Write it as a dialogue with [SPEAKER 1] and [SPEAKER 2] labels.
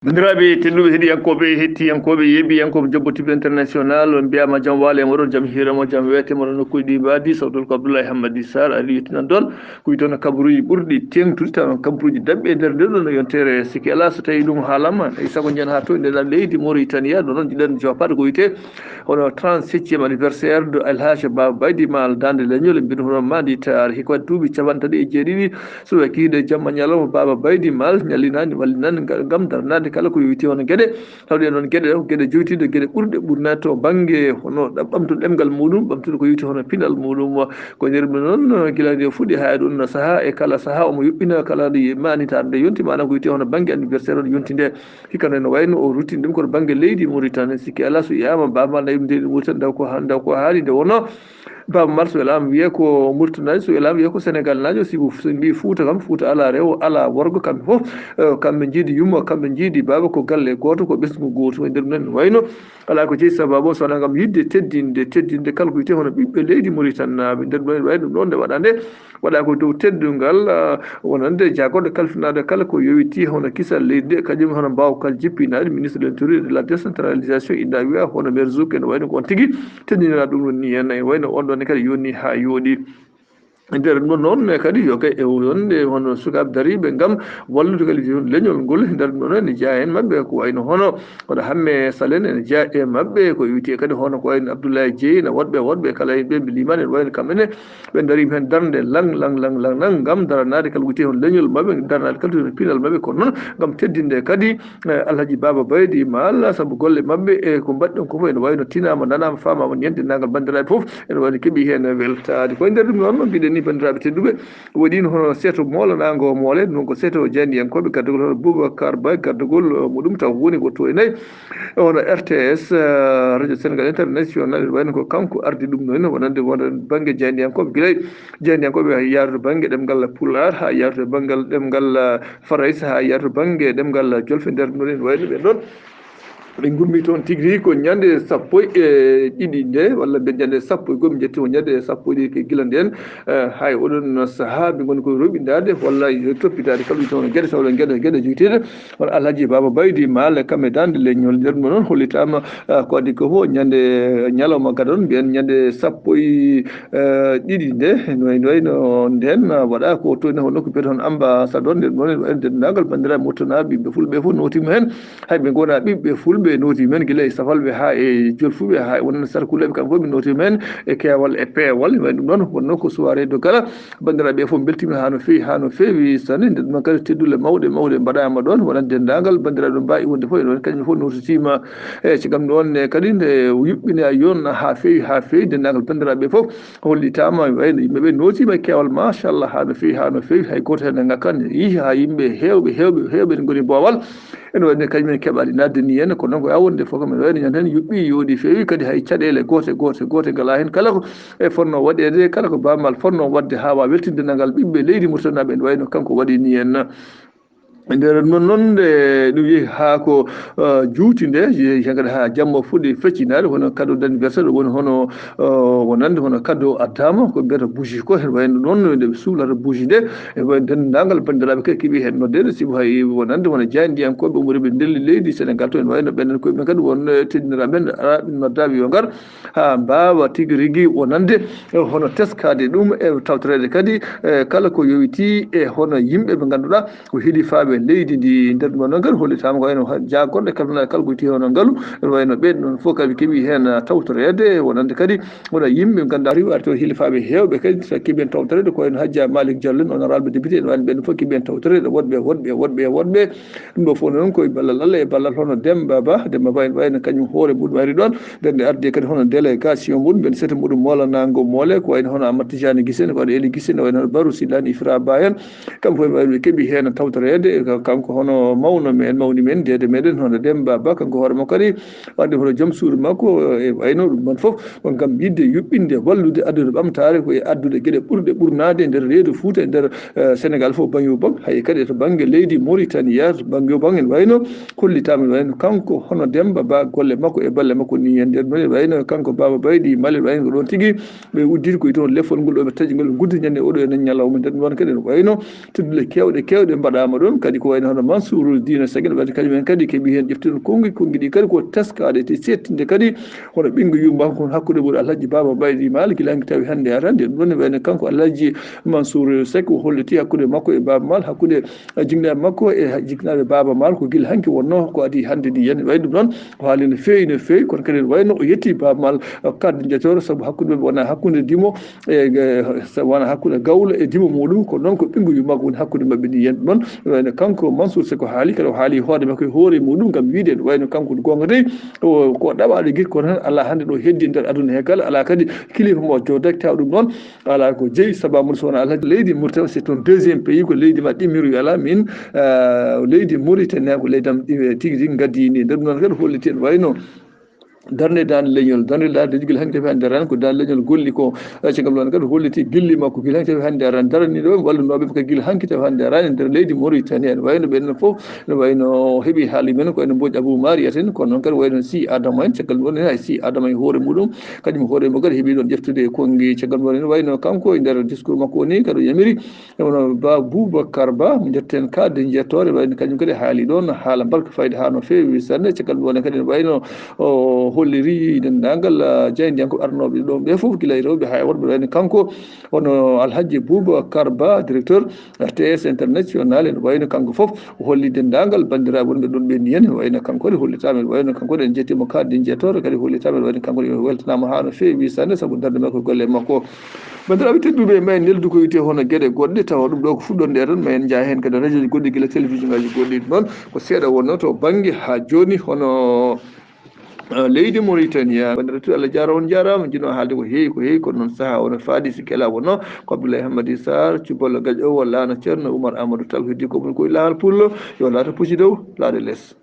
[SPEAKER 1] Bandiraɓe tedduɓe heeɗiyankoɓe hettiyankoɓe yeeɓiyankoɓe jobbotiɓe international on mbiyama jaam waale moɗon jaam hiramo jaam wetemo ɗon nokkuji ɗi mbadi sawtol ko Abdoulaye Hammadi Sarr ari yettinan ɗon ko witona kabaruji ɓurɗi tengtude taw kabaruji dabɓe e nder ndeɗon no yontere sikki ala so tawi ɗum haalama e saago jeen ha to ndeɗan leydi Mauritania ɗo noon jiɗen jopade ko wiyete hono 37e anniversaire de Alhaji Baba Baydy Mal Dande Leñol e mbiɗa hono mandi tar hiko waɗi duuɓi capanɗe tati e jeeɗiɗi so wakiide jamma ñalawma Baba Baydy Mal ñallinani wallinani gam darnade kala ko yowiti hono gueɗe tawde noon gueɗe ko gueɗe joytiɗe gueɗe ɓurɗe ɓurnade to banggue hono ɓamtude ɗemgal muɗum ɓamtude ko yowiti hono pinal muɗum ko nder ɗum noon guila nde fuɗɗi ha ɗum saaha e kala saaha omo yuɓɓina kala nde manitade nde yonti manam ko yowiti hono banggue anniversaire o yonti nde hikka no wayno o ruttini ɗum koto banggue leydi Mauritanie sikki ala so yiyama Baba nayi nde Mauritanie daw ko haali nde wonno Baba Mal so welama wiye ko Mauritanie so welama wiye ko Sénégal najo so mbi Fouta kam Fouta ala rewo ala worgo kamɓe foof kamɓe jiidi yumma kamɓe jiidi Baba ko galle goto ko ɓesgu goto e nder ɗum en wayno ala ko jeeyi sababu so wona gam yidde teddinde kala ko wiyete hono ɓiɓɓe leydi Mauritanie naaɓe nder ɗum en wayno ɗum ɗon nde waɗa nde waɗa ko dow teddungal wonande jagoɗo kalfinade kala ko yowiti hono kisal leydi nde kañum hono mbawa kal jippinade ministre de l'intérieur de la décentralisation inda wiya hono maire Zouk en wayno ko on tigui teddinira ɗum ɗon ni henna e wayno on ɗon kadi yonni ha yooɗi nder ɗum noon kadi yo kay e wonde hono sukaɓe dariɓe gam wallude kadi leñol ngol nder ɗum ɗon ne jeeya hen mabɓe ko wayno hono Hamme Salen ene jeeya e mabɓe ko wiyete kadi hono ko wayno Abdoulaye Dieye no woɗɓe kala yimɓe ɓe limani en wayno kamɓene ɓe darima hen darde lang gam daranade kala wiyete hono leñol mabɓe daranade kala to pinal mabɓe kono noon gam teddinde kadi Alhaji Baba Baydy Mal saabu golle mabɓe e ko mbaɗɗon ko foof ene wayno tinama nanama famama ñandinagal bandiraɓe foof ene wayno keeɓi hen weltade koye nder ɗum noon mbiɗen ni bandiraɓe tedduɓe waɗino hono seeto molanago moole ɗum ko seeto jandiyankoɓe gardugol hono Boubacar Ba gardugol muɗum taw woni ko to e nayyi hono RTS radio Sénégal international wayno ko kanko ardi ɗum ɗo henna wonande banggue jandiyankoɓe guilay jandiyankoɓe ha yarude banggue ɗemgal Pulaar ha yarude banggal ɗemgal Faraysa ha yarude banggue ɗemgal Jolfe nder ɗum ɗon en wayno ɓen ɗon ɓe gummi toon tigui rigui ko ñande sappo e ɗiɗi nde walla ɓe ñande sappo e goho ɓe jetti ko ñande sappo e ɗiɗi ke guila nden hay oɗon saaha ɓe goni koye roɓidade walla toppitade kala wiyete hono gueɗe tawɗo gueɗe joguiteɗe hono Alhaji Baba Baydy Mal Kamme Dande Leñol nder ɗum noon hollitama ko addi ko foof ñande ñalawma gada on mbiyen ñande sappo e ɗiɗi nde no wayno nden waɗa ko to ne hono ko biyete hono ambassadeur nder ɗum noon en dendagal bandiraɓe Mauritanie ɓiɓɓe fulɓe foof notima hen hayɓe gona ɓiɓɓe fulɓe notima hen guila e safalɓe ha e jolfuɓe ha e wonan sarkuleɓe kamɓe foof ɓe notima hen e keewal e peewal way ɗum ɗon wonno ko soirée de gala bandiraɓe foof beltima ha no feewi sanne nde ɗum kadi teddule mawɗe mbaɗama ɗon wonan dendagal bandiraɓe ɗo mbawi wonde foof en kañum foof notitima e cagam ɗon kadi nde yuɓɓini yon ha feewi dendagal bandiraɓe foof hollitama wayno yimɓeɓe notima e keewal machallah ha no feewi hay goto hen ngakkan yi ha yimɓe hewɓe ne goni boowal ene wayno kañumen keɓali nadde ni henna kono noon ko yawonde fof kam ene wayno ñande hen yuɓɓi yooɗi feewi kadi hay caɗele gote gala hen kala ko e fonno waɗede kala ko Baba Mal fonno wadde ha wawa weltinde dendagal ɓiɓɓe leydi Mauritanie naɓe ene wayno kanko waɗi ni henna nder noon nde ɗum yeehi ha ko juuti nde yeehi kadi ha jamma fuɗɗi feccinade hono cadeau d' anniversaire woni hono wonande hono cadeau addama ko mbiyata bougie ko hen wayno noon nde ɓe suhlata bougie nde e wayno dendagal bandiraɓe kadi keeɓi hen noddede simo hay wonande hono jandiyankoɓe umoriɓe ndelli leydi Sénégal to en wayno ɓenen koyeɓen kadi won teddiniraɓe men araɓe noddaɓe yo ngar ha mbawa tigui rigui wonande hono teskade ɗum e tawtorede kadi kala ko yowiti e hono yimɓe ɓe ganduɗa ko hiiɗifaɓe leydi ndi nder ɗum noon kadi hollitama ko wayno jagorɗe kalfinaɗe kala ko witi hono ngaalu ene wayno ɓen ɗon fof kadi keeɓi hen tawtorede wonande kadi wona yimɓe ganduɗa riwi arti hiilifaɓe hewɓe kadi so keeɓi hen tawtorede ko wayno Hadja Malick Diallo en honorable député ene wayno ɓen fof keeɓi hen tawtorede woɗɓe ɗum ɗo fof noon koye ballal Allah e ballal hono Demba Ba ene wayno kañum hoore muɗum ari ɗon ɓerde arde kadi hono délégation muɗum ɓen seeto muɗum molanago moole ko wayno hono Amadou Tidiane Guissé ko waɗa Eli Guissé ne wayno hono Barou Silane Ifra Ba en kamɓe fof ɓe keeɓi hen tawtorede kanko hono mawni men dede meɗen hono Demba Ba kanko hoore makko kadi wadde hono joom suudu makko e wayno ɗum ɗon foof on gam yidde yuɓɓinde wallude addude ɓamtare koye addude gueɗe ɓurɗe ɓurnade e nder reedu Fouta e nder Sénégal foof banggue bang hay kadi to banggue leydi Mauritania to banggue bang en wayno kollitama en wayno kanko hono Demba Ba golle makko e balle makko ni hen nder ɗon wayno kanko Baba Baydy Mal wayno ko ɗon tigui ɓe udditi ko toon leffol ngol ɗo ɓe taƴi ngol gudditi ñande oɗo enen ñalawma nder ɗum ɗon kadi en wayno teddule kewɗe mbaɗama ɗon kadi ko wayno hono Mansour Dina Sagel wadde kadi men kadi keeɓi hen ƴeftirde kongi ɗi kadi ko teskade te settinde kadi hono ɓingu yumba ko hakkude ɓuuri Alhaji Baba Baydi Mal gilangi tawi hande arande ɗum ɗon wayno kanko Alhaji Mansour Seck o holliti hakkude makko e Baba Mal hakkude jignaɓe makko e jignaɓe Baba Mal ko guila hanki wonno ko adi hande ndi yen wayde ɗum noon o haali no fewi no fewi kono kadi wayno o yetti Baba Mal kadde jeetoro saabu hakkude wona hakkude Dimo e wona hakkude Gawlo e Dimo muɗum ko noon ko ɓingu yummakko woni hakkude mabɓe ndi yen ɗon wayno kanko Mansour Seck o haali kadi o haali hoore makko e hoore muɗum gam wiide wayno kanko gonga de ko ɗaɓaɗo guiɗi kono tan ala hande ɗo heddi nder aduna he kala ala kadi kilifa mo jodaki taw ɗum noon ala ko jeeyi sababude so wona Alhaji leydi Mauritanie c'est un deuxième pays ko leydi ma ɗimmiru ala min leydi Mauritanie ko leydam tigui tigui gaddi ni nder ɗum noon kadi holliti en wayno darde dande leñol darde dande guila hanki tawi hande arani ko dande leñol golli ko caggal ɗon kadi holliti gilli makko guila hanki tawi hande arani daraniɗo wallunoɓe ko guila hanki tawi hande arani nder leydi Mauritanie en wayno ɓenne foof ne wayno heeɓi haali men ko ene Mbodj Abou Mariat en kono noon kadi wayno Sy Adama en caggal ɗon hay Sy Adama e hoore muɗum kañum hoore mo kadi heeɓi ɗon ƴeftude kongi caggal ɗon en wayno kanko e nder discours makko ni kadi yamiri wono Ba Boubacar Ba mo jetten kadde jettore wayno kañum kadi haali ɗon haala barka fayde ha no fewi sanne caggal ɗon kadi wayno holliri dendagal jeyndiyanko arnoɓe ɗon ɓe foof guila e rewɓe ha worɓe wayno kanko hono Alhaji Boubacar Ba directeur RTS international en wayno kanko foof o holli dendagal bandiraɓe wonɓe ɗon ɓe ni hen wayno kanko hollitama wayno kanko en jettimo kadde jettore kadi hollitama wayno kanko weltanama ha no fewi sanne saabu darde makko golle makko bandiraɓe tedduɓe ma en neldu ko wiyete hono gueɗe goɗɗe tawa ɗum ɗo ko fuɗɗon nde tan ma en jaa hen kadi radio ji goɗɗi guila télévision ngaji goɗɗi noon ko seeɗa wonno to banggue ha joni hono leydi Mauritanie bandiraɓe Allah jarama on jarama jino haalde ko heewi kono noon saaha ono faadi sikki ala wonno ko Abdoulaye Hammady Sarr cuballo gaƴo o walla no ceerno Oumar Amadou Tall heddi ko ɗum koye laawol pullo yo laato pucci dow laaɗe less